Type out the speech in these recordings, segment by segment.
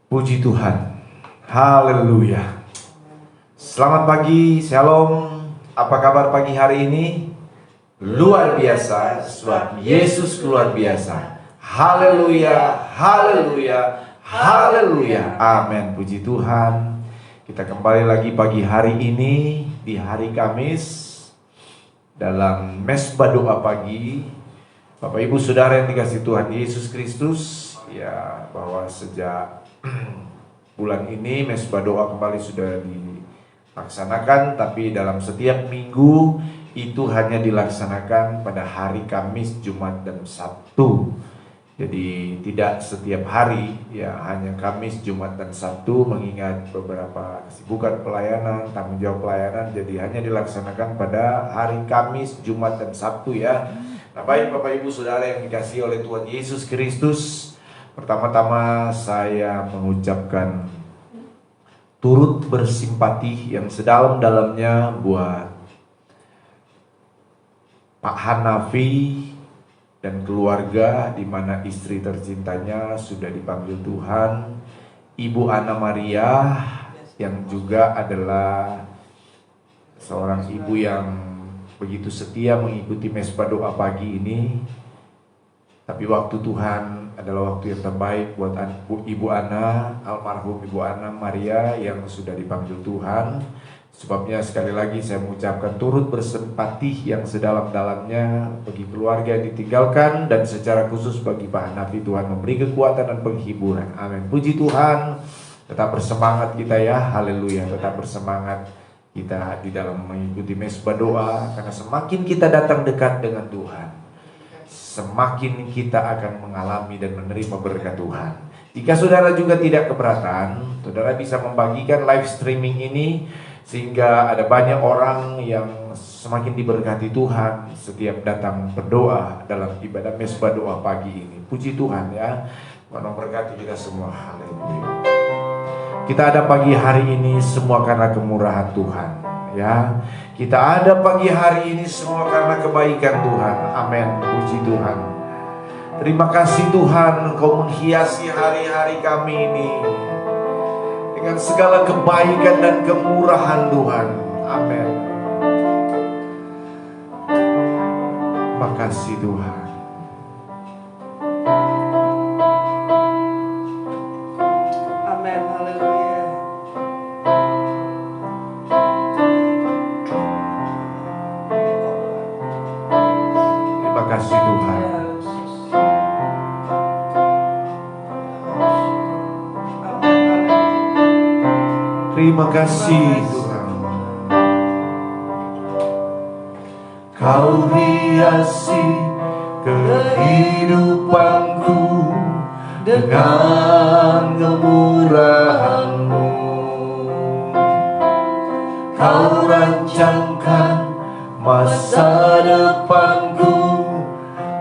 Puji Tuhan. Haleluya. Selamat pagi, shalom. Apa kabar pagi hari ini? Luar biasa, sebab Yesus luar biasa. Haleluya, haleluya, haleluya. Amin. Puji Tuhan. Kita kembali lagi pagi hari ini di hari Kamis dalam mesbah doa pagi. Bapak Ibu Saudara yang dikasihi Tuhan Yesus Kristus, ya, bahwa sejak bulan ini mesbah doa kembali sudah dilaksanakan, tapi dalam setiap minggu itu hanya dilaksanakan pada hari Kamis, Jumat, dan Sabtu. Jadi tidak setiap hari, ya, hanya Kamis, Jumat, dan Sabtu, mengingat beberapa kesibukan pelayanan, tanggung jawab pelayanan, jadi hanya dilaksanakan pada hari Kamis, Jumat, dan Sabtu, ya. Nah, baik Bapak Ibu Saudara yang dikasihi oleh Tuhan Yesus Kristus, pertama-tama saya mengucapkan turut bersimpati yang sedalam-dalamnya buat Pak Hanafi dan keluarga, di mana istri tercintanya sudah dipanggil Tuhan, Ibu Ana Maria yang juga adalah seorang ibu yang begitu setia mengikuti mesbah doa pagi ini. Tapi waktu Tuhan adalah waktu yang terbaik buat Ibu Ana, almarhum Ibu Ana Maria yang sudah dipanggil Tuhan. Sebabnya sekali lagi saya mengucapkan turut bersimpati yang sedalam-dalamnya bagi keluarga yang ditinggalkan, dan secara khusus bagi Pak Hanafi, Tuhan memberi kekuatan dan penghiburan. Amin. Puji Tuhan. Tetap bersemangat kita, ya. Haleluya. Tetap bersemangat kita di dalam mengikuti mesbah doa, karena semakin kita datang dekat dengan Tuhan, semakin kita akan mengalami dan menerima berkat Tuhan. Jika saudara juga tidak keberatan, saudara bisa membagikan live streaming ini, sehingga ada banyak orang yang semakin diberkati Tuhan setiap datang berdoa dalam ibadah mesbah doa pagi ini. Puji Tuhan, ya. Tuhan memberkati kita semua. Haleluya. Kita ada pagi hari ini semua karena kemurahan Tuhan, ya. Kita ada pagi hari ini semua karena kebaikan Tuhan. Amin. Puji Tuhan. Terima kasih Tuhan, Engkau menghiasi hari-hari kami ini dengan segala kebaikan dan kemurahan Tuhan. Amin. Makasih Tuhan. Amin. Haleluya. Terima kasih Tuhan. Terima kasih Tuhan. Kau hiasi kehidupanku dengan kemurahan-Mu. Kau rancangkan masa depanku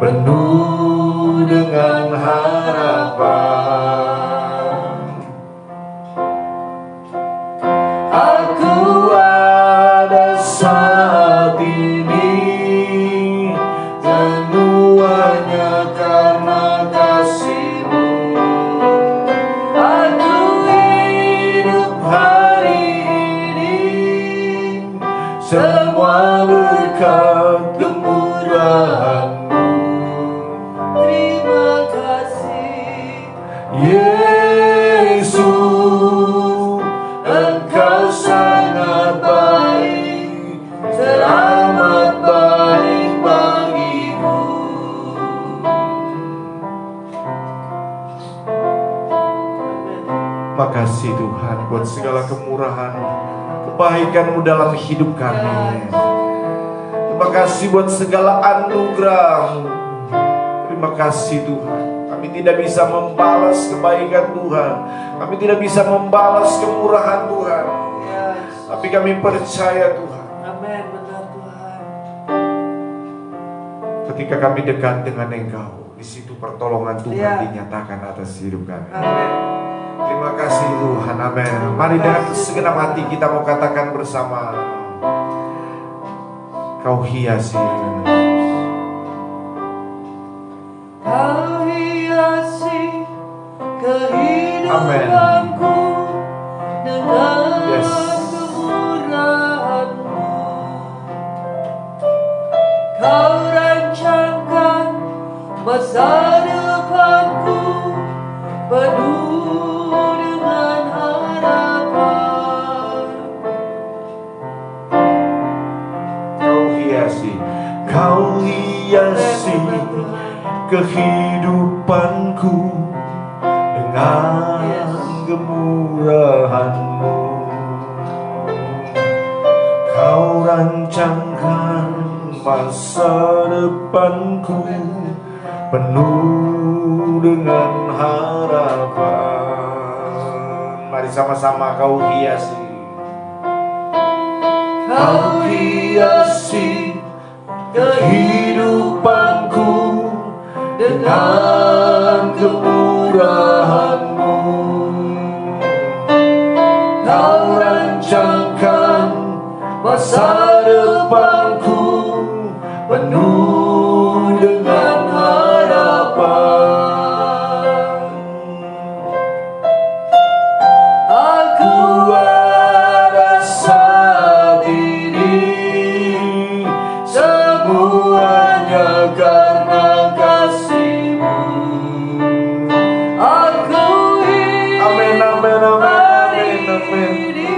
penuh dengan harapan. Aku ada saat ini semuanya karena kasih-Mu. Aku hidup hari ini semua berkat kemurahan-Mu. Terima kasih Yesus, Engkau sangat baik, teramat baik bagiku. Makasih Tuhan buat segala kemurahan, kebaikan-Mu dalam hidup kami. Terima kasih buat segala anugerah-Mu. Terima kasih Tuhan. Kami tidak bisa membalas kebaikan Tuhan, kami tidak bisa membalas kemurahan Tuhan, tapi kami percaya Tuhan. Amin. Benar Tuhan. Ketika kami dekat dengan Engkau, di situ pertolongan Tuhan Ya. dinyatakan atas hidup kami. Amin. Terima kasih Tuhan. Amin. Mari dengan segenap hati kita mau katakan bersama, Kau hiasi. Kau hiasi kehidupan. Amin. Kau rancangkan masa depanku penuh dengan harapan. Kau hiasi kehidupanku dengan kemurahan-Mu. Kau rancangkan masa depanku penuh dengan harapan. Mari sama-sama kau hiasi. Kau hiasi kehidupanku dengan kemurahan-Mu. Kau rancangkan masa depanku penuh dengan harapan. Aku ada saat ini semuanya karena kasih-Mu. Aku hidup hari ini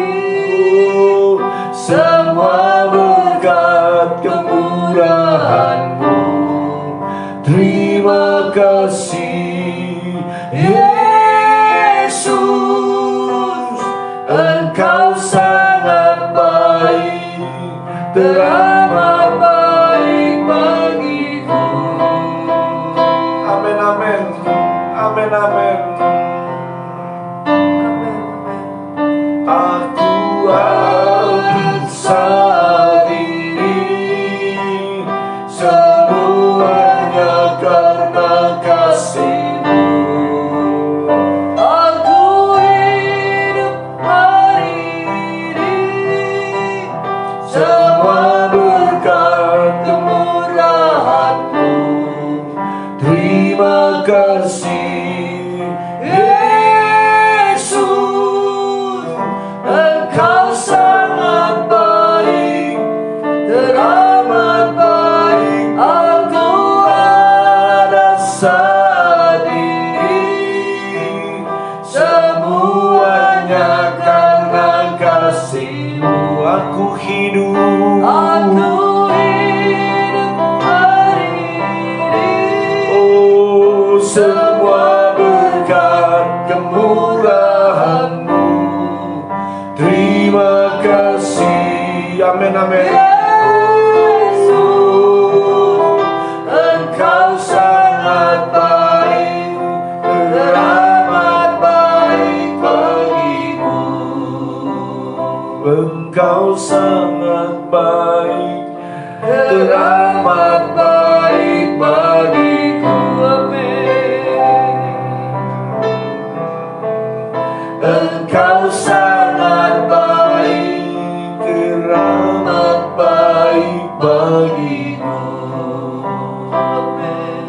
semua berkat kemurahan-Mu. Terima kasih Yesus, Engkau sangat baik, teramat baik bagiku. Amin, amin, amin, amin. Aku saat ini semuanya karena kasih-Mu. Aku hidup hari ini semua berkat kemurahan-Mu. Terima kasih Yesus, Engkau sangat baik, teramat baik. Aku ada saat ini semuanya karena kasih-Mu. Aku hidup hari ini, oh semua berkat kemurahan-Mu. Terima kasih, amin, amin. Yesus, Engkau sangat baik, teramat baik bagiku. Engkau sangat baik, teramat baik bagiku. Amin. Engkau sangat baik, teramat baik bagiku. Amin.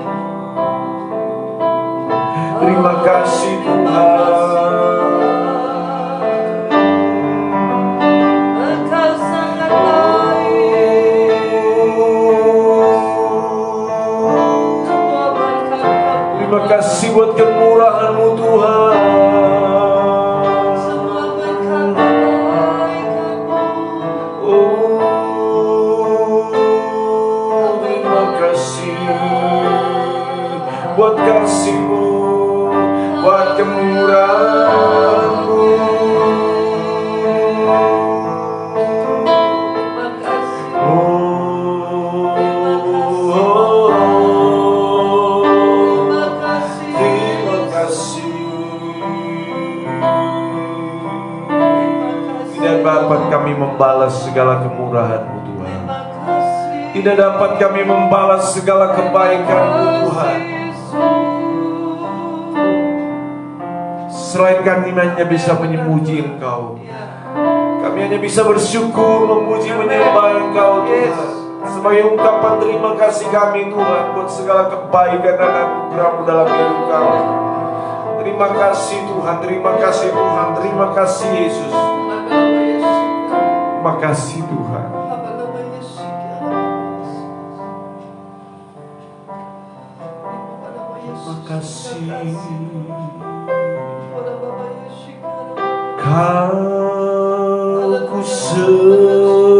Terima kasih Tuhan. Engkau sangat baik. Terima kasih buat kemurahan-Mu Tuhan. Buat kasih-Mu, buat kemurahan-Mu. Terima kasih. Tidak dapat kami membalas segala kemurahan-Mu Tuhan. Tidak dapat kami membalas segala kebaikan-Mu Tuhan. Selain kami hanya bisa memuji Engkau, kami hanya bisa bersyukur, memuji, menyembah Engkau Tuhan. Sebagai ungkapan terima kasih kami Tuhan buat segala kebaikan dan anugerah-Mu dalam hidup kami. Terima kasih Tuhan, terima kasih Tuhan, terima kasih Yesus. Terima kasih Tuhan. Kau ku sembah,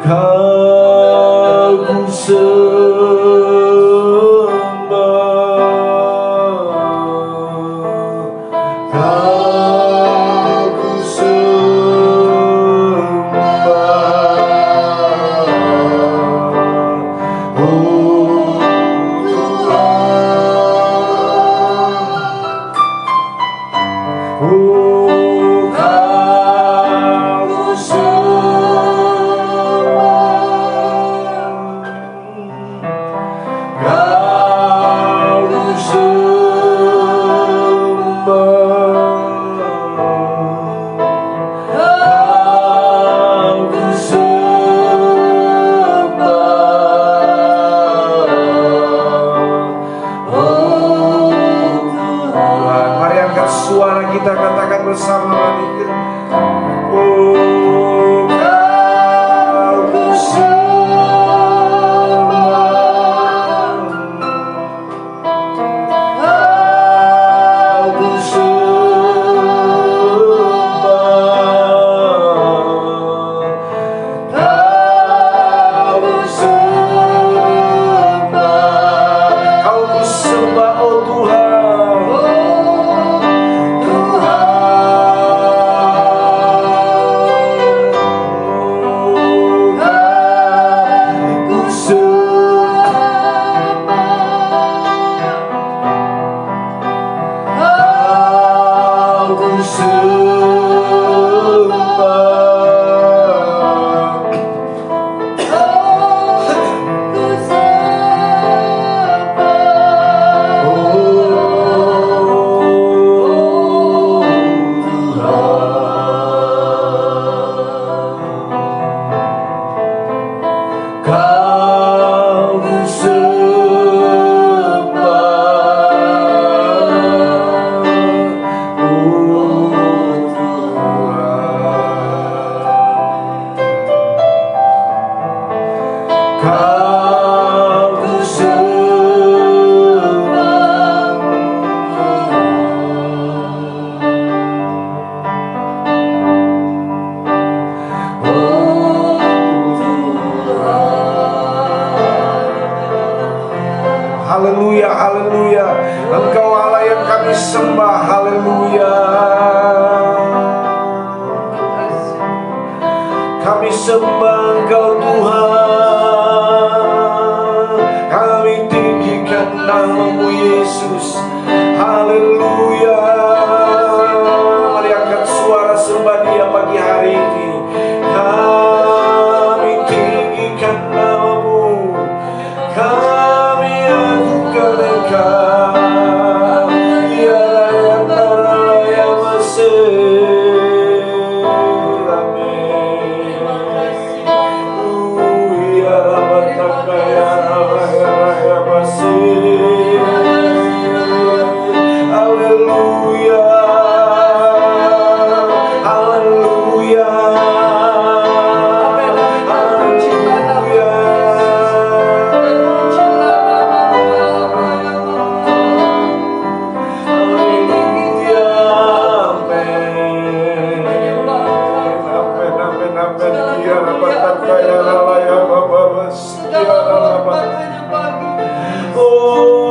Kau ku sembah, Kau ku sembah, oh Tuhan, oh Kau ku sembah, Kau ku sembah, Kau ku sembah, oh Tuhan. Mari angkat suara kita, katakan bersama lagi. Oh Kau ku sembah, Kau ku sembah, Kau ku sembah, Kau ku sembah, oh Tuhan, Tuhan, ku sembah, Kau ku haleluya, haleluya. Engkau Allah yang kami sembah, haleluya. Kami sembah Engkau Tuhan, kami tinggikan nama-Mu Yesus, haleluya. Mari angkat suara sembah Dia pagi hari ini. Kami tinggikan nama-Mu, kami agungkan Engkau, ya yang yang masih. Oh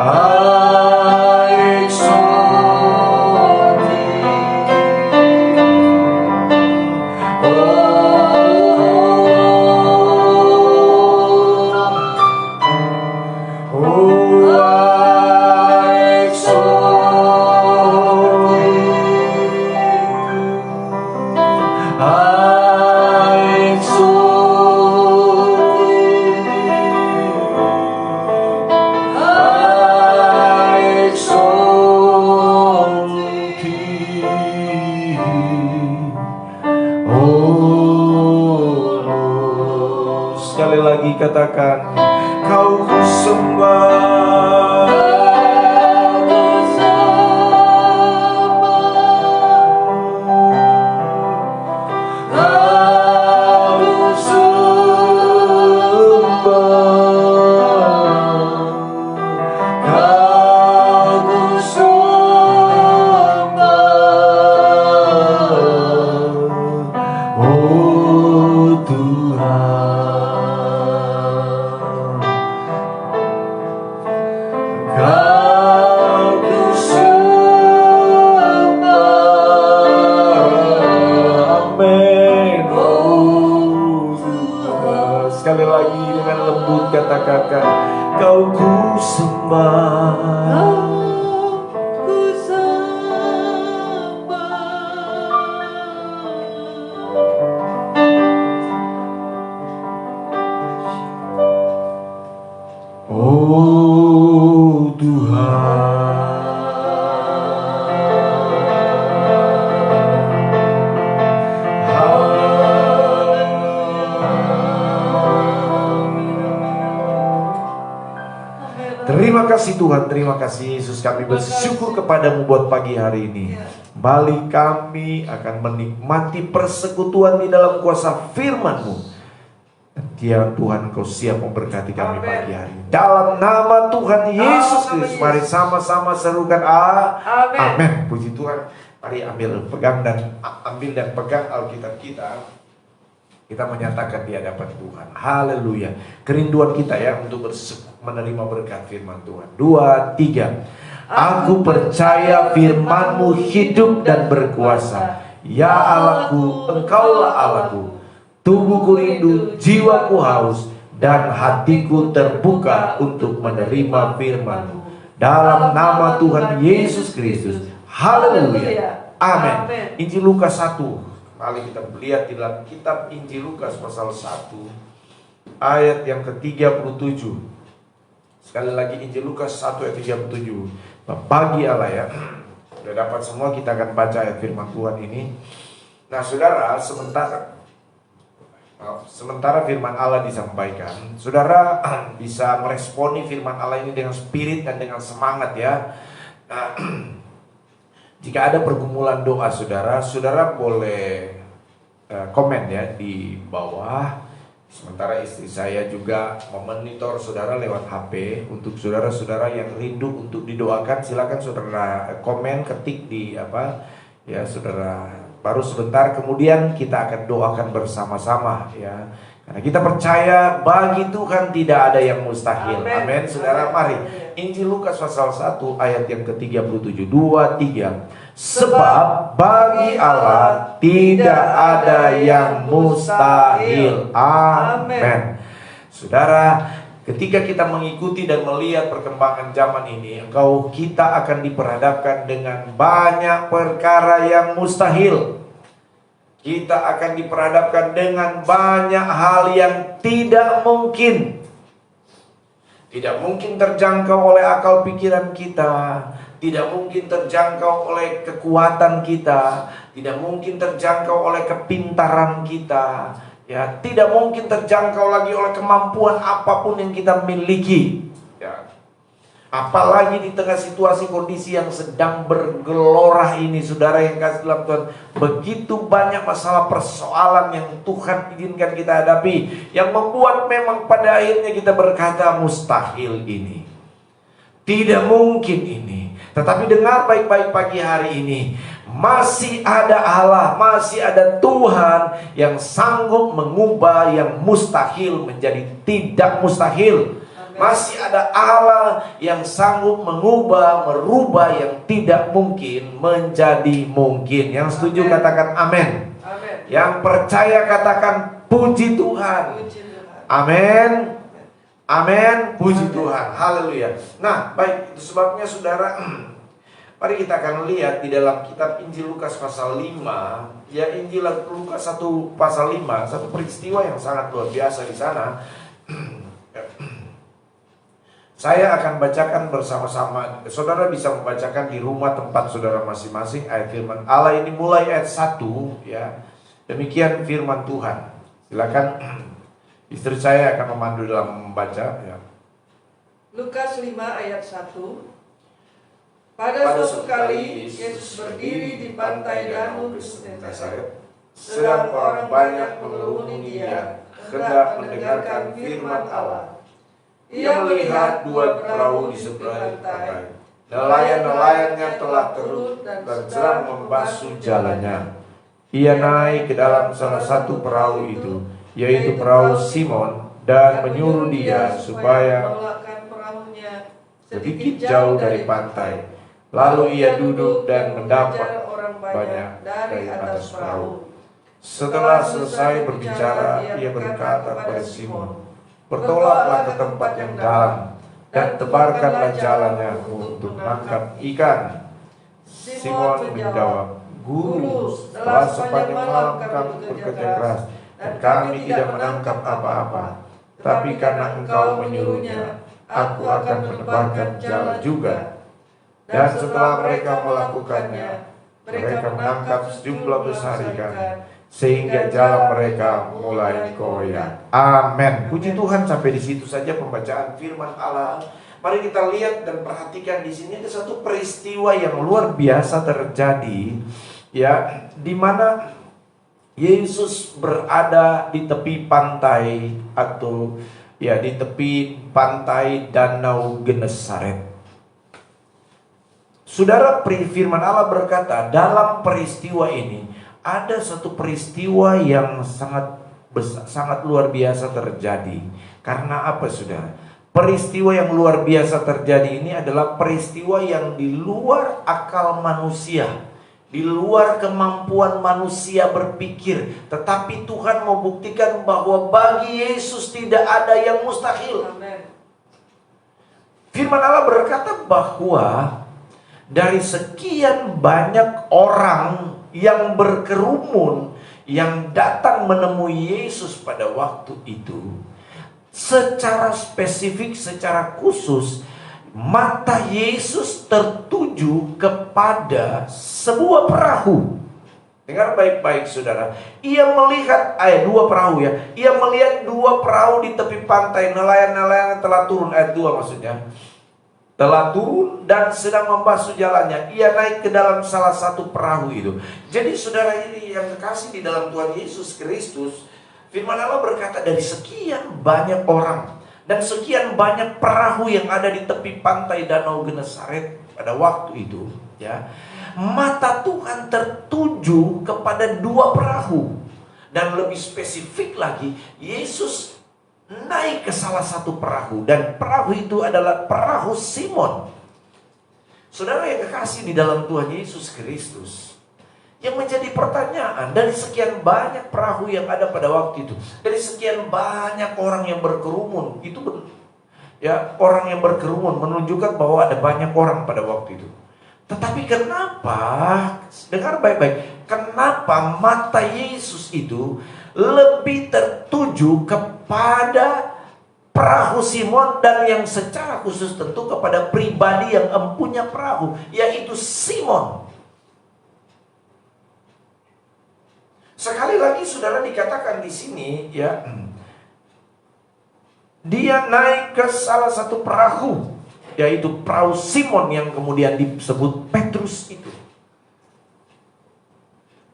I exalt thee. Oh, I exalt thee. I exalt thee. I exalt thee. Oh Lord. Sekali lagi katakan, Kau ku sembah. Kau ku sembah. Kau ku sembah. Oh Tuhan, Kau ku sembah. Amin. Oh Tuhan. Sekali lagi dengan lembut katakan, Kau ku sembah. Oh Terima kasih Tuhan, terima kasih Yesus. Kami bersyukur kepadamu buat pagi hari ini. Kembali kami akan menikmati persekutuan di dalam kuasa firman-Mu. Dan Tuhan, Engkau siap memberkati kami pagi hari ini. Dalam nama Tuhan Yesus Kristus, mari sama-sama serukan amin. Puji Tuhan. Mari ambil dan pegang Alkitab kita. Kita menyatakan di hadapan Tuhan. Haleluya. Kerinduan kita ya untuk menerima berkat firman Tuhan. 2, 3. Aku percaya firman-Mu hidup dan berkuasa. Ya Allahku, Engkaulah Allahku. Tubuhku rindu, jiwaku haus, dan hatiku terbuka untuk menerima firman-Mu. Dalam nama Tuhan Yesus Kristus. Haleluya. Amin. Injil Lukas 1. Mari kita lihat di dalam kitab Injil Lukas pasal 1 ayat yang ke-37. Sekali lagi Injil Lukas 1 ayat 37. Bagi Allah ya. Sudah dapat semua, kita akan baca ayat firman Tuhan ini. Nah saudara, sementara firman Allah disampaikan, saudara bisa meresponi firman Allah ini dengan spirit dan dengan semangat ya. Nah, jika ada pergumulan doa saudara boleh komen ya di bawah. Sementara istri saya juga memonitor saudara lewat HP. Untuk saudara-saudara yang rindu untuk didoakan, silakan saudara komen, ketik di ya saudara. Baru sebentar kemudian kita akan doakan bersama-sama ya. Karena kita percaya bagi Tuhan tidak ada yang mustahil. Amin. Saudara, mari Injil Lukas pasal 1 ayat yang ke-37. 2, 3. Sebab bagi Allah tidak ada yang mustahil. Amin. Saudara, ketika kita mengikuti dan melihat perkembangan zaman ini, kita akan diperhadapkan dengan banyak perkara yang mustahil. Kita akan diperhadapkan dengan banyak hal yang tidak mungkin. Tidak mungkin terjangkau oleh akal pikiran kita. Tidak mungkin terjangkau oleh kekuatan kita. Tidak mungkin terjangkau oleh kepintaran kita. Ya, tidak mungkin terjangkau lagi oleh kemampuan apapun yang kita miliki. Ya. Apalagi di tengah situasi kondisi yang sedang bergelora ini, saudara yang kasih dalam Tuhan, begitu banyak masalah persoalan yang Tuhan izinkan kita hadapi, yang membuat memang pada akhirnya kita berkata mustahil ini, tidak mungkin ini. Tetapi dengar baik-baik pagi hari ini, masih ada Allah, masih ada Tuhan yang sanggup mengubah yang mustahil menjadi tidak mustahil. Masih ada Allah yang sanggup merubah yang tidak mungkin menjadi mungkin. Yang setuju katakan amin. Yang percaya katakan puji Tuhan. Amin. Amin. Puji Tuhan. Haleluya. Nah, baik, itu sebabnya saudara, mari kita akan lihat di dalam kitab Injil Lukas pasal 5. Ya, Injil Lukas 1 pasal 5, satu peristiwa yang sangat luar biasa di sana. Saya akan bacakan bersama-sama. Saudara bisa membacakan di rumah tempat saudara masing-masing ayat firman Allah ini mulai ayat 1 ya. Demikian firman Tuhan. Silakan istri saya akan memandu dalam membaca ya. Lukas 5 ayat 1. Pada suatu kali Yesus berdiri di pantai Danau Genesaret, sedang orang banyak mengerumuni Dia, hendak mendengarkan firman Allah. Ia melihat dua perahu di seberang pantai. Nelayan-nelayannya telah turun dan sedang membasuh jalannya. Ia naik ke dalam salah satu perahu itu, yaitu perahu Simon, dan menyuruh dia supaya melakkan perahunya sedikit jauh dari pantai. Lalu ia duduk dan mendapat banyak dari atas perahu. Setelah selesai berbicara, ia berkata kepada Simon, "Bertolaklah ke tempat yang dalam dan tebarkanlah jalannya untuk menangkap ikan." Simon menjawab, "Guru, setelah sepanjang malam kami bekerja keras dan kami tidak menangkap apa-apa. Tapi karena Engkau menyuruhnya, aku akan menebarkan jala juga." Dan setelah mereka melakukannya, mereka menangkap sejumlah besar ikan, sehingga jala mereka mulai koyak. Amin. Puji Tuhan, sampai di situ saja pembacaan firman Allah. Mari kita lihat dan perhatikan di sini ada satu peristiwa yang luar biasa terjadi, ya, di mana Yesus berada di tepi pantai atau ya di tepi pantai Danau Genesaret. Saudara, firman Allah berkata, dalam peristiwa ini ada satu peristiwa yang sangat luar biasa terjadi. Karena apa, saudara? Peristiwa yang luar biasa terjadi ini adalah peristiwa yang di luar akal manusia, di luar kemampuan manusia berpikir. Tetapi Tuhan mau buktikan bahwa bagi Yesus tidak ada yang mustahil. Firman Allah berkata bahwa dari sekian banyak orang yang berkerumun, yang datang menemui Yesus pada waktu itu, secara spesifik, secara khusus, mata Yesus tertuju kepada sebuah perahu. Dengar baik-baik, saudara. Ia melihat dua perahu ya. Ia melihat dua perahu di tepi pantai. Nelayan-nelayan telah turun, ayat 2 maksudnya. Telah turun dan sedang membasuh jalannya. Ia naik ke dalam salah satu perahu itu. Jadi saudara ini yang kekasih di dalam Tuhan Yesus Kristus, firman Allah berkata dari sekian banyak orang dan sekian banyak perahu yang ada di tepi pantai Danau Genesaret pada waktu itu, ya, mata Tuhan tertuju kepada dua perahu. Dan lebih spesifik lagi, Yesus naik ke salah satu perahu, dan perahu itu adalah perahu Simon. Saudara yang kekasih di dalam Tuhan Yesus Kristus, yang menjadi pertanyaan, dari sekian banyak perahu yang ada pada waktu itu, dari sekian banyak orang yang berkerumun, itu ya, orang yang berkerumun menunjukkan bahwa ada banyak orang pada waktu itu. Tetapi kenapa, dengar baik-baik, kenapa mata Yesus itu lebih tertuju kepada perahu Simon, dan yang secara khusus tentu kepada pribadi yang empunya perahu, yaitu Simon. Sekali lagi saudara, dikatakan di sini ya, dia naik ke salah satu perahu, yaitu perahu Simon yang kemudian disebut Petrus itu.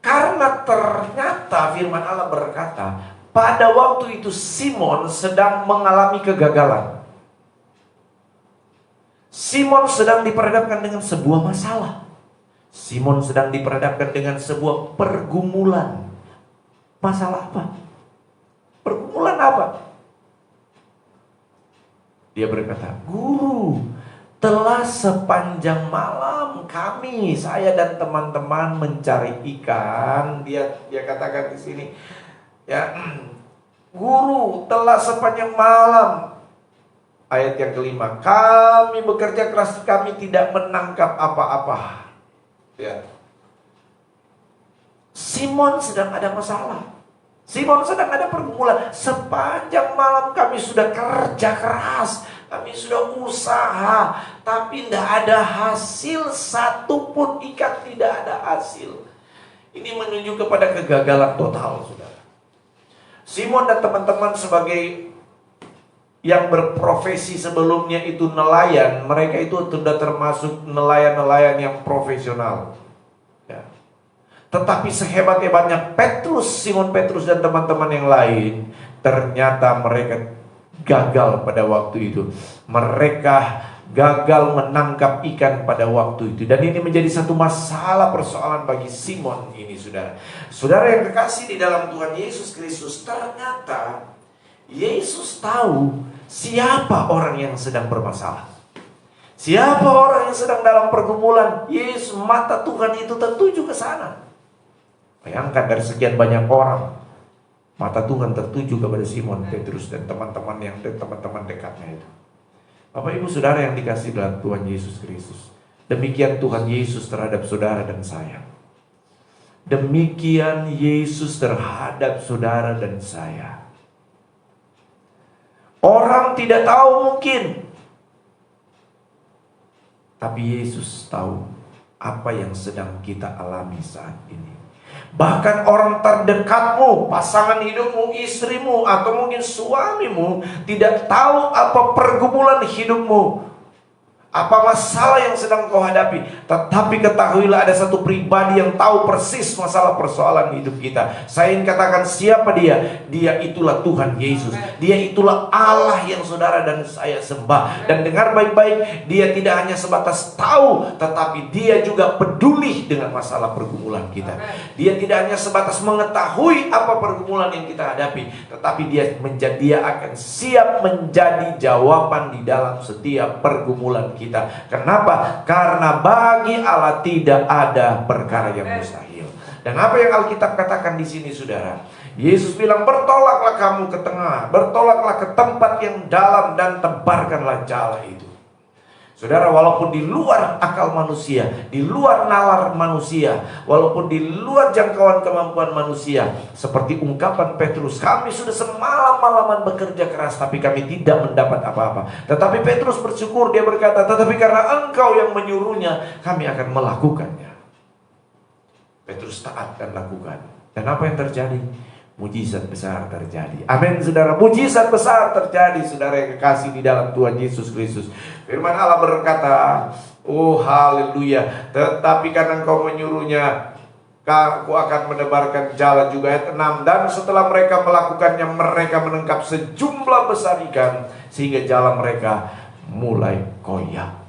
Karena ternyata firman Allah berkata, pada waktu itu Simon sedang mengalami kegagalan. Simon sedang diperhadapkan dengan sebuah masalah. Simon sedang diperhadapkan dengan sebuah pergumulan. Masalah apa? Pergumulan apa? Dia berkata, "Guru, telah sepanjang malam kami, saya dan teman-teman mencari ikan." Dia katakan di sini, ya, "Guru, telah sepanjang malam." Ayat yang kelima, "Kami bekerja keras, kami tidak menangkap apa-apa." Ya. Simon sedang ada masalah. Simon sedang ada pergumulan. Sepanjang malam kami sudah kerja keras, kami sudah usaha, tapi tidak ada hasil satupun, ikan tidak ada hasil. Ini menunjuk kepada kegagalan total, saudara. Simon dan teman-teman sebagai yang berprofesi sebelumnya itu nelayan, mereka itu sudah termasuk nelayan-nelayan yang profesional. Ya. Tetapi sehebat-hebatnya Simon Petrus dan teman-teman yang lain, ternyata mereka gagal pada waktu itu. Mereka gagal menangkap ikan pada waktu itu. Dan ini menjadi satu masalah persoalan bagi Simon ini, saudara. Saudara yang kekasih di dalam Tuhan Yesus Kristus, ternyata Yesus tahu siapa orang yang sedang bermasalah, siapa orang yang sedang dalam pergumulan. Yesus, mata Tuhan itu tertuju ke sana. Bayangkan dari sekian banyak orang, mata Tuhan tertuju kepada Simon Petrus dan teman-teman dekatnya itu. Bapak Ibu Saudara yang dikasihi dalam Tuhan Yesus Kristus, demikian Tuhan Yesus terhadap saudara dan saya. Demikian Yesus terhadap saudara dan saya. Orang tidak tahu mungkin, tapi Yesus tahu apa yang sedang kita alami saat ini. Bahkan orang terdekatmu, pasangan hidupmu, istrimu, atau mungkin suamimu tidak tahu apa pergumulan hidupmu, apa masalah yang sedang kau hadapi. Tetapi ketahuilah ada satu pribadi yang tahu persis masalah persoalan hidup kita. Saya ingin katakan siapa dia? Dia itulah Tuhan Yesus. Dia itulah Allah yang saudara dan saya sembah. Dan dengar baik-baik, dia tidak hanya sebatas tahu, tetapi dia juga peduli dengan masalah pergumulan kita. Dia tidak hanya sebatas mengetahui apa pergumulan yang kita hadapi, tetapi dia akan siap menjadi jawaban di dalam setiap pergumulan kita. Kenapa? Karena bagi Allah tidak ada perkara yang mustahil. Dan apa yang Alkitab katakan di sini, saudara? Yesus bilang, "Bertolaklah kamu ke tengah, bertolaklah ke tempat yang dalam dan tebarkanlah jala itu." Saudara, walaupun di luar akal manusia, di luar nalar manusia, walaupun di luar jangkauan kemampuan manusia, seperti ungkapan Petrus, "Kami sudah semalam-malaman bekerja keras, tapi kami tidak mendapat apa-apa." Tetapi Petrus bersyukur, dia berkata, "Tetapi karena Engkau yang menyuruhnya, kami akan melakukannya." Petrus taat dan lakukan. Dan apa yang terjadi? Mujizat besar terjadi. Amin, saudara. Mujizat besar terjadi, saudara yang kekasih di dalam Tuhan Yesus Kristus. Firman Allah berkata, oh haleluya, "Tetapi karena Engkau menyuruhnya, Aku akan menebarkan jala." Juga ayat 6. "Dan setelah mereka melakukannya, mereka menangkap sejumlah besar ikan, sehingga jala mereka mulai koyak."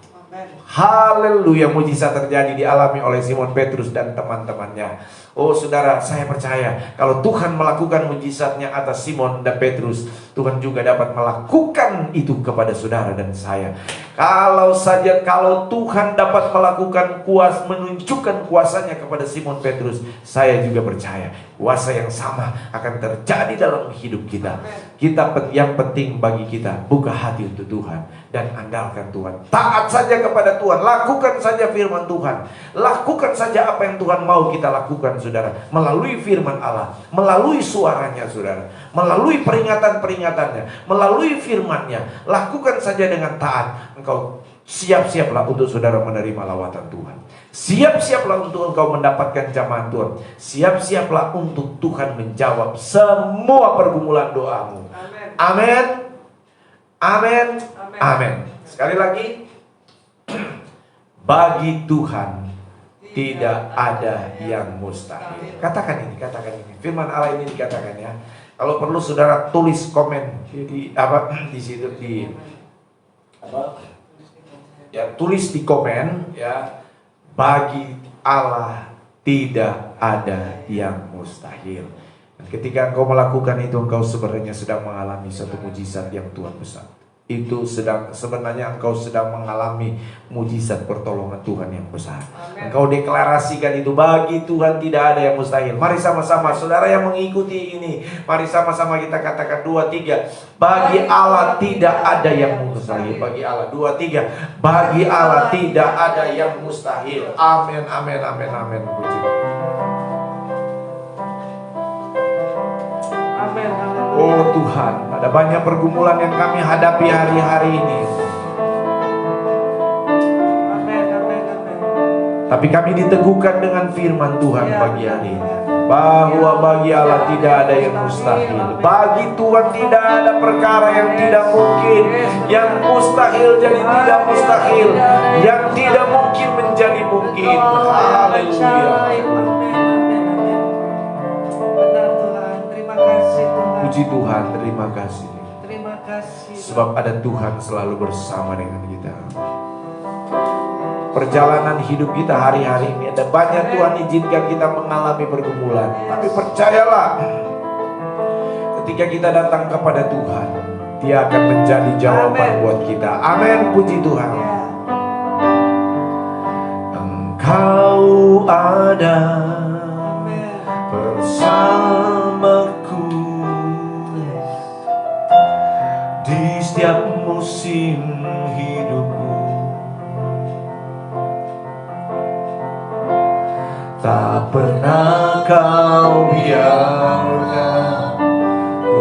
Haleluya, mujizat terjadi dialami oleh Simon Petrus dan teman-temannya. Oh saudara, saya percaya kalau Tuhan melakukan mujizatnya atas Simon dan Petrus, Tuhan juga dapat melakukan itu kepada saudara dan saya. Kalau Tuhan dapat melakukan menunjukkan kuasanya kepada Simon Petrus, saya juga percaya kuasa yang sama akan terjadi dalam hidup kita. Yang penting bagi kita, buka hati untuk Tuhan dan andalkan Tuhan. Taat saja kepada Tuhan, lakukan saja firman Tuhan, lakukan saja apa yang Tuhan mau kita lakukan, saudara, melalui firman Allah, melalui suaranya, saudara, melalui peringatan-peringatannya, melalui firman-Nya. Lakukan saja dengan taat. Engkau siap-siaplah untuk saudara menerima lawatan Tuhan. Siap-siaplah untuk engkau mendapatkan jamahan Tuhan. Siap-siaplah untuk Tuhan menjawab semua pergumulan doamu. Amin. Amin. Amin. Sekali lagi, bagi Tuhan tidak ada yang mustahil. Katakan ini. Firman Allah ini dikatakan, ya. Kalau perlu saudara tulis komen di situ tulis di komen, ya. Bagi Allah tidak ada yang mustahil. Dan ketika engkau melakukan itu, engkau sebenarnya sedang mengalami satu mujizat yang Tuhan besar. itu sebenarnya engkau sedang mengalami mujizat pertolongan Tuhan yang besar. Amen. Engkau deklarasikan itu, bagi Tuhan tidak ada yang mustahil. Mari sama-sama saudara yang mengikuti ini, mari sama-sama kita katakan 2, 3. Bagi Allah tidak ada yang mustahil. Bagi Allah 2, 3. Bagi Allah tidak ada yang mustahil. Amin, amin, amin, amin. Puji. Amin. Oh Tuhan, ada banyak pergumulan yang kami hadapi hari-hari ini. Amin, amin, amin. Tapi kami diteguhkan dengan firman Tuhan Ya, pagi hari ini, bahwa bagi Allah tidak ada yang mustahil. Bagi Tuhan tidak ada perkara yang tidak mungkin. Yang mustahil jadi tidak mustahil, yang tidak mungkin menjadi mungkin. Haleluya. Benar Tuhan, terima kasih Tuhan. Puji Tuhan, terima kasih. Terima kasih. Sebab ada Tuhan selalu bersama dengan kita. Perjalanan hidup kita hari-hari ini ada banyak Tuhan izinkan kita mengalami pergumulan. Tapi percayalah, ketika kita datang kepada Tuhan, Dia akan menjadi jawaban buat kita. Amin, puji Tuhan. Ya. Engkau ada Amin. bersamaku di setiap musim hidupku. Tak pernah kau biarkan ku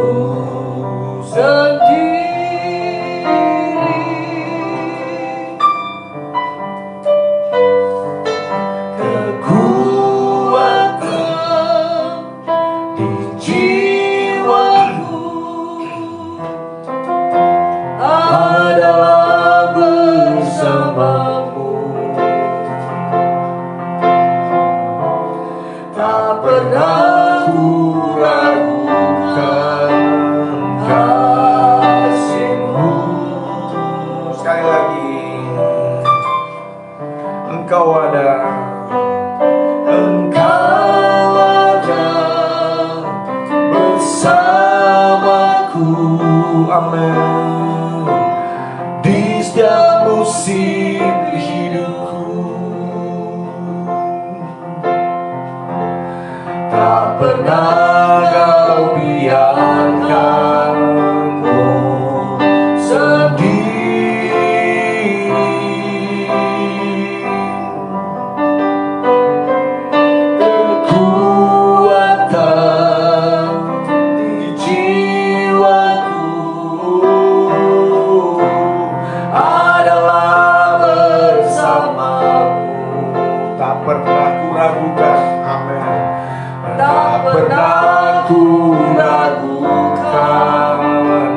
sendiri. Kekuatan di jiwaku adalah bersamamu. Tak pernah ku ragukan kasih-Mu. Sekali lagi, Engkau ada bersamaku. Amin. Di setiap musim hidupku, tak pernah kau biarkan ku sendiri. Kekuatan di jiwaku adalah bersamamu. Tak pernah ku ragukan. Amin. Tak pernah ku ragukan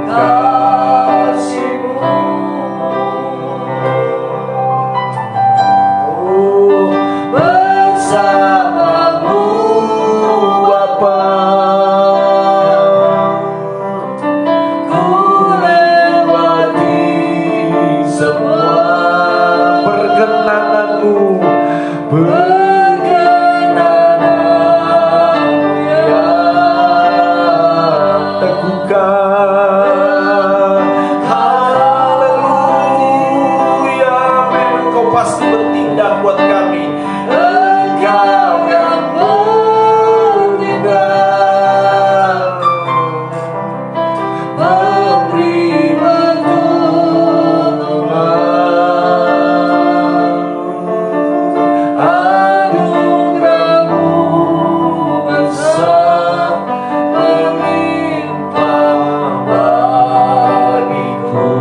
kasih-Mu. Oh, bersamamu Bapa, ku lewati semua perkenananmu. Haleluya, Engkau pasti bertindak buat kami. Engkau yang bertindak, memberi pertolongan. Anugerah-Mu besar melimpah bagiku.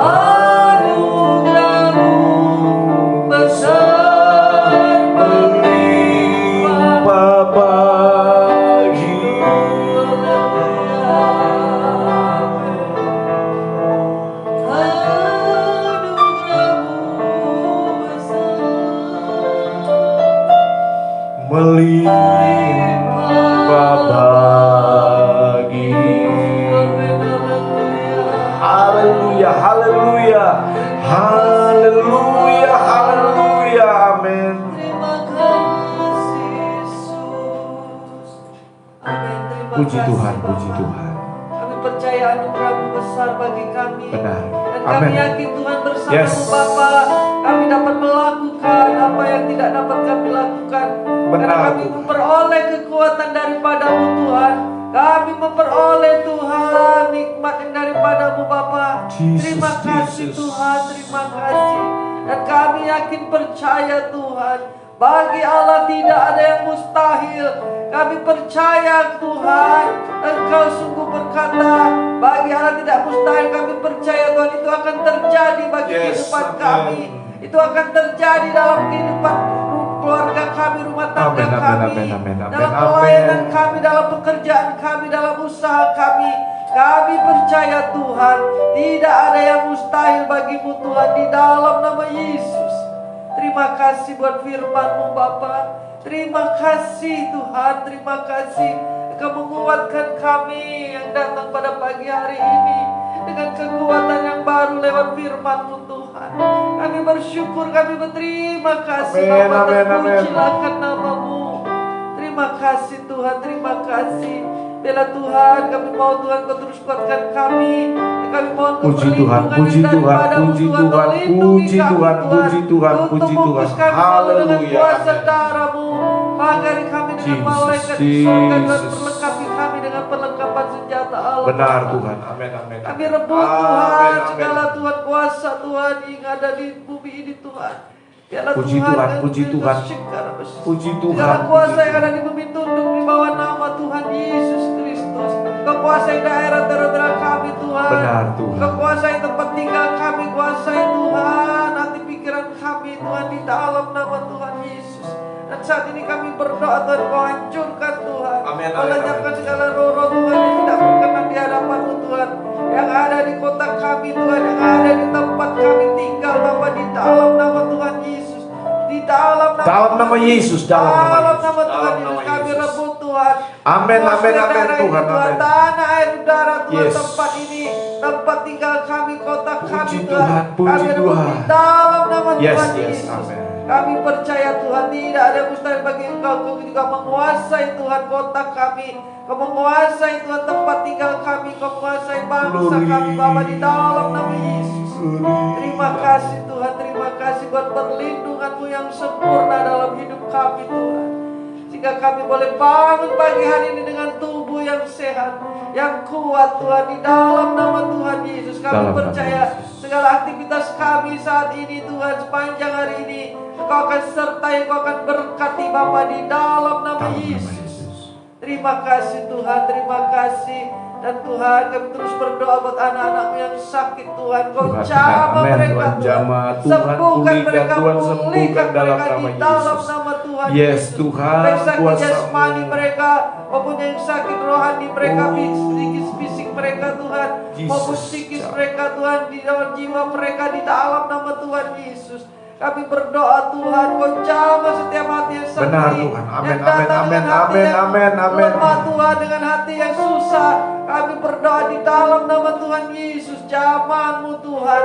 Anugerah-Mu besar melimpah bagiku. Melimpah bagiku. Haleluya, haleluya, haleluya, haleluya, amin. Terima kasih Yesus. Amin. Terima Puji kasih, Tuhan, Bapa. puji Tuhan. Kami percaya anugerah-Mu besar bagi kami. Benar. Dan kami Amin. yakin Tuhan bersama-Mu Yes. Bapa, kami dapat melakukan apa yang tidak dapat kami lakukan. Karena Benar, kami Tuhan. memperoleh kekuatan daripada-Mu Tuhan. Kami memperoleh Tuhan nikmat yang daripada-Mu Bapa. Jesus, Terima kasih Jesus. Tuhan, terima kasih. Dan kami yakin percaya Tuhan, bagi Allah tidak ada yang mustahil. Kami percaya Tuhan, Engkau sungguh berkata, bagi Allah tidak mustahil. Kami percaya Tuhan itu akan terjadi bagi Yes, kehidupan amen. kami. Itu akan terjadi dalam kehidupan keluarga kami, rumah tangga Amen, amen, kami, amen, amen, amen, dalam amen. pelayanan kami, dalam pekerjaan kami, dalam usaha kami. Kami percaya Tuhan, tidak ada yang mustahil bagi-Mu Tuhan, di dalam nama Yesus. Terima kasih buat firman-Mu Bapa. Terima kasih Tuhan, terima kasih Engkau menguatkan kami yang datang pada pagi hari ini dengan kekuatan yang baru lewat firman-Mu Tuhan. Kami bersyukur, kami berterima kasih Amin, Bapa, amin, terpujilah nama-Mu. Terima kasih Tuhan, terima kasih. Bela Tuhan, kami mau Tuhan Kau terus kuatkan kami. Kami mohon Puji Tuhan, puji Tuhan, puji Tuhan, puji Tuhan, puji Tuhan, puji Tuhan. Haleluya. kuasa Amin. darah-Mu. Pagari kami dengan Jesus, malaikat di surga dan Jesus. perlengkapi kami dengan perlengkapan senjata Allah. Benar Tuhan. Amin, amin. Kami rebut Tuhan segala Tuhan kuasa Tuhan yang ada di bumi ini Tuhan. Biarlah Puji Tuhan, puji Tuhan. Puji Tuhan. segala kuasa yang ada di bumi tunduk di bawah nama Tuhan Yesus Kristus. Kekuasai daerah terang kami Tuhan. Benar Tuhan. Kekuasai tempat tinggal kami, kuasai Tuhan hati pikiran kami Tuhan di dalam nama Tuhan Yesus. Dan saat ini kami berdoa Tuhan, Kau hancurkan Tuhan. Amin, Kau amin, lenyapkan amin. segala roh-roh Tuhan yang tidak berkenan di hadapan-Mu Tuhan. Yang ada di kota kami Tuhan, yang ada di tempat kami tinggal Bapa, di dalam nama Tuhan Yesus. Di dalam nama Yesus, dalam nama dalam Yesus, nama Tuhan dalam Yesus nama kami Yesus. rebut Tuhan. Amin, Kuasa amin, amin, daerah ini, Tuhan, amin. tanah air udara Tuhan, Yes. tempat ini, tempat tinggal kami, kota kami Puji Tuhan. Tuhan, puji Kami rebut Tuhan. di dalam nama Yes, Tuhan yes, Yesus. amin. Kami percaya Tuhan, tidak ada yang mustahil bagi Engkau. Kau juga menguasai Tuhan kota kami. Kau menguasai Tuhan tempat tinggal kami. Kau menguasai bangsa kami Bapa, di dalam nama Yesus. Terima kasih Tuhan, terima kasih buat perlindungan-Mu yang sempurna dalam hidup kami Tuhan. Sehingga kami boleh bangun pagi hari ini dengan tubuh yang sehat, yang kuat Tuhan, di dalam nama Tuhan Yesus. Kami Dalam nama percaya Yesus. segala aktivitas kami saat ini Tuhan, sepanjang hari ini Engkau akan sertai, Engkau akan berkati Bapa, di dalam nama Dalam nama Yesus. Yesus. Terima kasih Tuhan, terima kasih. Dan Tuhan, kami terus berdoa buat anak-anak-Mu yang sakit Tuhan. Kau Tuhan, jamah amin. mereka Tuhan jamah, Tuhan sembuhkan pulihkan, mereka, Tuhan pulihkan sembuhkan dalam mereka nama di dalam Yesus. nama Tuhan Yes, Yesus. Tuhan, Baik sakit kuasa-Mu. jasmani mereka maupun yang sakit rohani mereka, Oh. fisik mereka Tuhan, Jesus, maupun psikis jamah. mereka Tuhan, di dalam jiwa mereka di dalam nama Tuhan Yesus. Kami berdoa Tuhan, Kau jamah setiap hati yang sakit. Benar, Tuhan. Amin, yang datang amin, dengan hati amin, yang amin, amin. lemah Tuhan, dengan hati yang susah. Kami berdoa di dalam nama Tuhan Yesus, jamah-Mu Tuhan.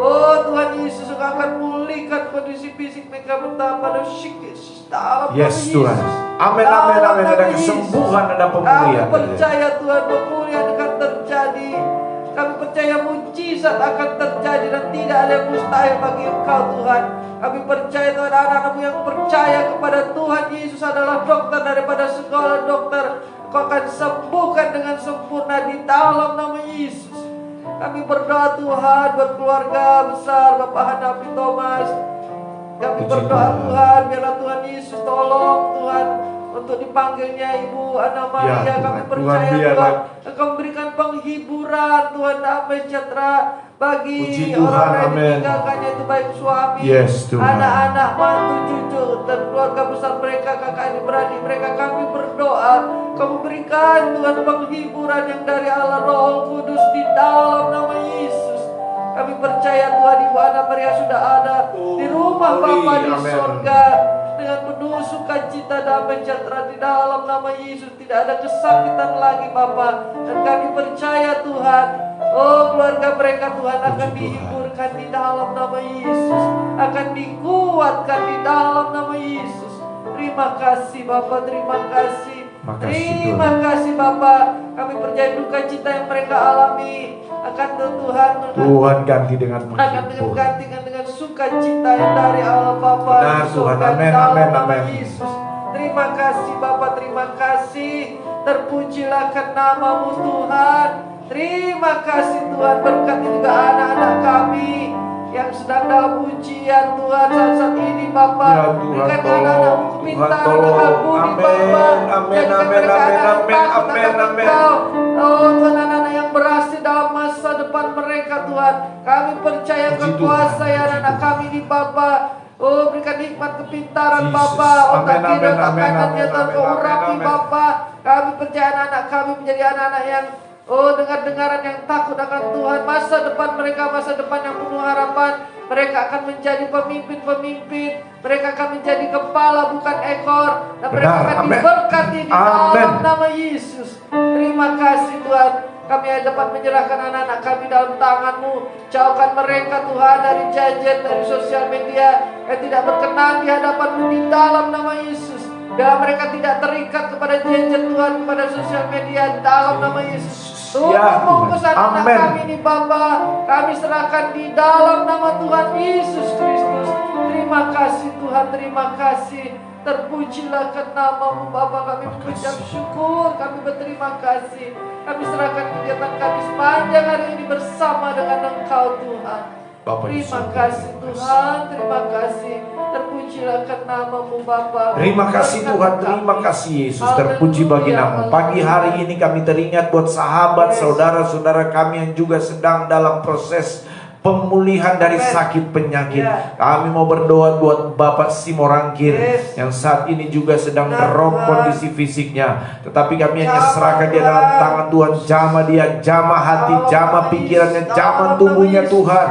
Oh Tuhan Yesus, Engkau akan pulihkan kondisi fisik mereka pada psikis dalam nama Yes, Yesus. Tuhan. Amin, amin, Dalam amin. nama Ada Yesus. kesembuhan, ada Kami pemulihan. percaya Tuhan, pemulihan akan terjadi. Kami percaya mujizat akan terjadi dan tidak ada yang mustahil bagi Engkau Tuhan. Kami percaya Tuhan, anak-anak-Mu yang percaya kepada Tuhan Yesus adalah dokter daripada segala dokter. Kau akan sembuhkan dengan sempurna di dalam nama Yesus. Kami berdoa Tuhan buat keluarga besar Bapak Hanafi Thomas. Kami Puji berdoa Tuhan. Tuhan, biarlah Tuhan Yesus tolong Tuhan untuk dipanggilnya Ibu Ana Maria. Ya, Tuhan. Kami Tuhan, percaya biarlah. Tuhan, Engkau memberikan penghiburan Tuhan, damai sejahtera bagi Puji Tuhan, orang yang amin. ditinggalkannya, itu baik suami, Yes, Tuhan. anak-anak, mantu, cucu, dan keluarga besar mereka, kakak adik beradik mereka. Kami berdoa Kau memberikan Tuhan penghiburan yang dari Allah Roh Kudus di dalam nama Yesus. Kami percaya Tuhan, Ibu Ana Maria sudah ada di rumah Bapa di Amin. surga dengan penuh sukacita, damai sejahtera di dalam nama Yesus. Tidak ada kesakitan lagi Bapa. Dan kami percaya Tuhan, oh keluarga mereka Tuhan akan Puji Tuhan. dihiburkan di dalam nama Yesus, akan dikuatkan di dalam nama Yesus. Terima kasih Bapa, terima kasih. Makasih Terima kasih Bapak. Kami percaya duka cita yang mereka alami akan Tuhan Tuhan ganti dengan akan menghibur. digantikan dengan sukacita yang dari Allah Bapa. Benar, Tuhan. Amin, Dalam amin, nama amin. Yesus. Terima kasih Bapak, terima kasih. Terpujilah ke nama-Mu Tuhan. Terima kasih Tuhan, berkati juga anak-anak kami yang sedang dalam ujian Tuhan saat ini Bapak. Ya Tuhan, Berikan tolong. anak-anak-Mu Tuhan, kepintaran tolong. dengan budi Amin, Bapak. amin, Jadikan amin, mereka amin, anak-anak amin, takut amin, akan amin. Engkau. Oh Tuhan, anak-anak yang berhasil dalam masa depan mereka Tuhan. Kami percaya Puji Engkau kuasa Tuhan, ya puji anak-anak Tuhan. kami di Bapa. Oh berikan hikmat kepintaran Jesus. Bapa. Otak Amin, kiri, amin, otak amin, kanannya amin, Tuhan amin, Kau amin, urapi amin. Bapa. Kami percaya anak-anak kami menjadi anak-anak yang dengar-dengaran yang takut akan Tuhan. Masa depan mereka masa depan yang penuh harapan. Mereka akan menjadi pemimpin-pemimpin. Mereka akan menjadi kepala bukan ekor. Dan mereka Benar, akan amin. diberkati di Amin. dalam nama Yesus. Terima kasih Tuhan. Kami dapat menyerahkan anak-anak kami dalam tangan-Mu. Jauhkan mereka Tuhan dari gadget, dari sosial media yang tidak berkenan di hadapan-Mu di dalam nama Yesus. Biar mereka tidak terikat kepada gadget Tuhan, kepada sosial media di dalam nama Yesus. Tuhan Ya, membungkus Tuhan. anak-anak Amin. kami ini Bapa. Kami serahkan di dalam nama Tuhan Yesus Kristus. Terima kasih Tuhan, terima kasih. Terpujilah ke nama-Mu Bapa. Kami mengucap syukur, kami berterima kasih. Kami serahkan kegiatan kami sepanjang hari ini bersama dengan Engkau Tuhan. Bapak Terima Yesus. kasih Tuhan, terima kasih. Terpujilah ke nama-Mu Bapa. Terima kasih Tuhan, terima kasih Yesus. Terpuji bagi nama. Pagi hari ini kami teringat buat sahabat, saudara-saudara kami yang juga sedang dalam proses pemulihan dari sakit penyakit. Kami mau berdoa buat Bapak Simorangkir yang saat ini juga sedang drop kondisi fisiknya. Tetapi kami hanya serahkan dia dalam tangan Tuhan. Jamah dia, jamah hati, jamah pikirannya, jamah tubuhnya Tuhan.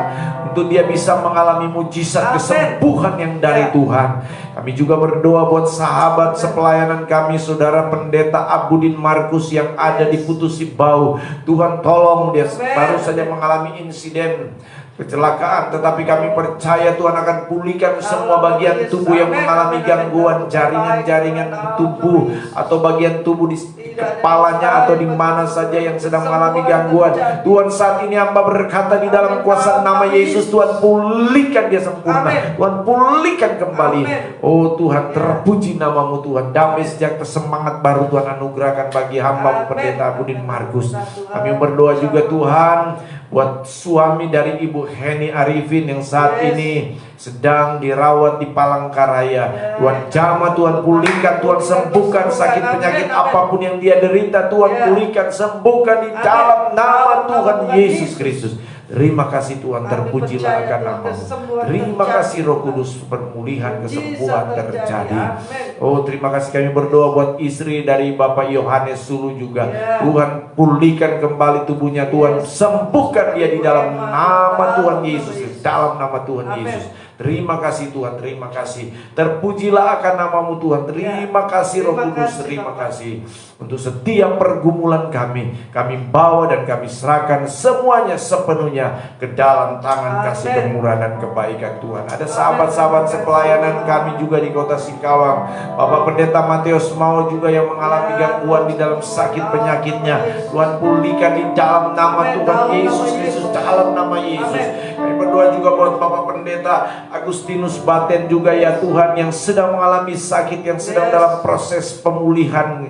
Untuk dia bisa mengalami mujizat kesembuhan yang dari Tuhan. Kami juga berdoa buat sahabat sepelayanan kami, Saudara Pendeta Abudin Markus yang ada di Putusi Bau. Tuhan tolong, dia baru saja mengalami insiden kecelakaan, tetapi kami percaya Tuhan akan pulihkan semua bagian tubuh yang mengalami gangguan, jaringan-jaringan tubuh atau bagian tubuh di kepalanya atau di mana saja yang sedang mengalami gangguan. Tuhan, saat ini hamba berkata di dalam kuasa nama Yesus, Tuhan pulihkan dia sempurna. Tuhan pulihkan kembali. Oh Tuhan, terpuji nama-Mu Tuhan. Damai sejahtera, semangat baru Tuhan anugerahkan bagi hamba Pendeta Abudin Markus. Kami berdoa juga Tuhan buat suami dari Ibu Heni Arifin yang saat ini sedang dirawat di Palangkaraya. Tuhan jamah, Tuhan pulihkan, Tuhan sembuhkan sakit penyakit apapun yang dia derita. Tuhan pulihkan, sembuhkan di dalam nama Tuhan Yesus Kristus. Terima kasih Tuhan, terpujilah akan nama-Mu. Terima kasih Roh Kudus, pemulihan, kesembuhan terjadi. Oh terima kasih, kami berdoa buat istri dari Bapak Yohanes Sulu juga. Tuhan pulihkan kembali tubuhnya, Tuhan sembuhkan dia di dalam nama Tuhan Yesus, di dalam nama Tuhan Yesus. Terima kasih Tuhan, terima kasih. Terpujilah akan nama-Mu Tuhan. Terima kasih Roh Kudus, terima kasih. Untuk setiap pergumulan kami bawa dan kami serahkan semuanya sepenuhnya ke dalam tangan kasih kemurahan dan kebaikan Tuhan. Ada sahabat-sahabat sepelayanan kami juga di kota Singkawang. Bapak Pendeta Matius Mau juga yang mengalami gangguan di dalam sakit penyakitnya. Tuhan pulihkan di dalam nama Tuhan Yesus Kristus, dalam nama Yesus. Kami berdoa juga buat Bapak Pendeta Agustinus Baten juga ya Tuhan, yang sedang mengalami sakit, yang sedang dalam proses pemulihan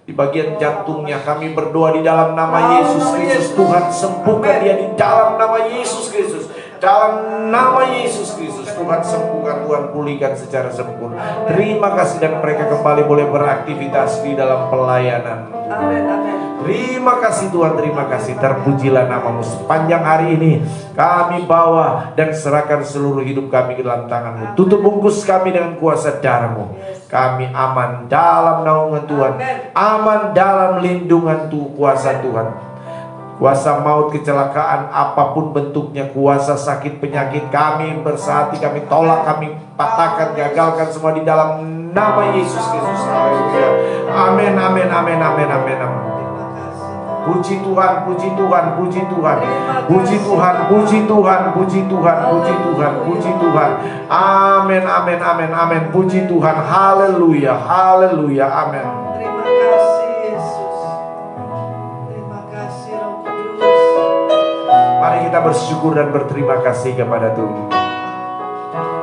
di bagian jantungnya. Kami berdoa di dalam nama Yesus Kristus, Tuhan sembuhkan dia di dalam nama Yesus Kristus. Dalam nama Yesus Kristus, Tuhan sembuhkan, Tuhan pulihkan secara sempurna. Terima kasih, dan mereka kembali boleh beraktivitas di dalam pelayanan. Amin, amin. Terima kasih Tuhan, terima kasih. Terpujilah nama-Mu. Sepanjang hari ini kami bawa dan serahkan seluruh hidup kami ke dalam tangan-Mu. Tutup bungkus kami dengan kuasa darah-Mu. Kami aman dalam naungan Tuhan, aman dalam lindungan kuasa Tuhan. Kuasa maut, kecelakaan, apapun bentuknya, kuasa sakit penyakit, kami bersahati, kami tolak, kami patahkan, gagalkan semua di dalam nama Yesus Kristus. Haleluya. Amin, amin, amin, amin, amin, amin. Puji Tuhan, puji Tuhan, puji Tuhan, puji Tuhan, puji Tuhan, puji Tuhan, puji Tuhan, puji Tuhan. Amin, amin, amin, amin. Puji Tuhan. Haleluya, haleluya, amin. Terima kasih. Mari kita bersyukur dan berterima kasih kepada Tuhan.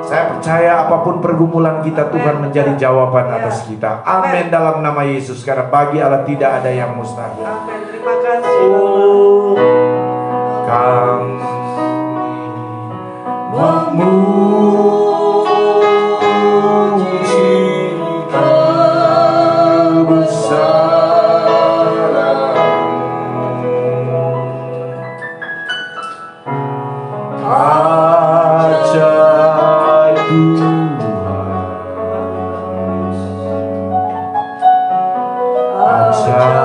Saya percaya apapun pergumulan kita, Tuhan menjadi jawaban atas kita. Amin dalam nama Yesus. Karena bagi Allah tidak ada yang mustahil. Amin. Terima kasih. Oh, kami memuji kebesaran ajaib Tuhan, ajaib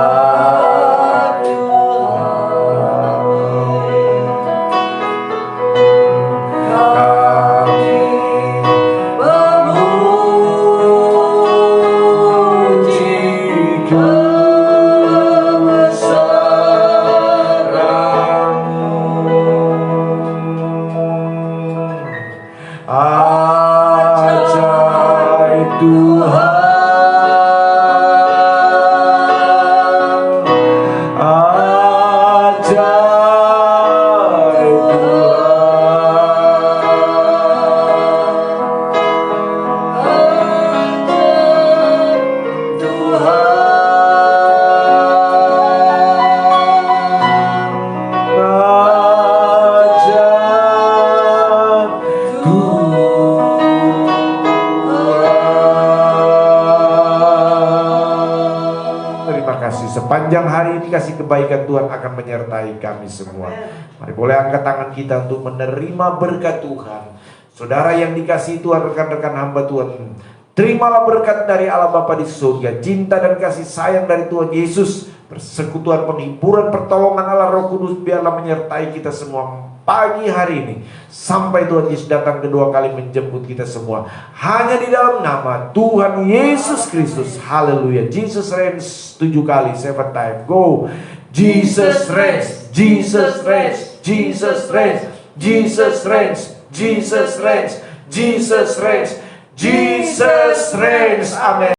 kami memuji kebesaran ajaib Tuhan, ajaib Terima kasih. Sepanjang hari ini kasih kebaikan Tuhan akan menyertai kami semua. Mari boleh angkat tangan kita untuk menerima berkat Tuhan. Saudara yang dikasihi Tuhan, rekan-rekan hamba Tuhan, terimalah berkat dari Allah Bapa di surga, cinta dan kasih sayang dari Tuhan Yesus, persekutuan, penghiburan, pertolongan Allah Roh Kudus biarlah menyertai kita semua pagi hari ini sampai Tuhan Yesus datang kedua kali menjemput kita semua. Hanya di dalam nama Tuhan Yesus Kristus. Haleluya. Jesus reigns 7 kali, 7 times. Go. Jesus reigns. Jesus reigns. Jesus reigns. Jesus reigns. Jesus reigns. Jesus reigns. Jesus reigns. Amen.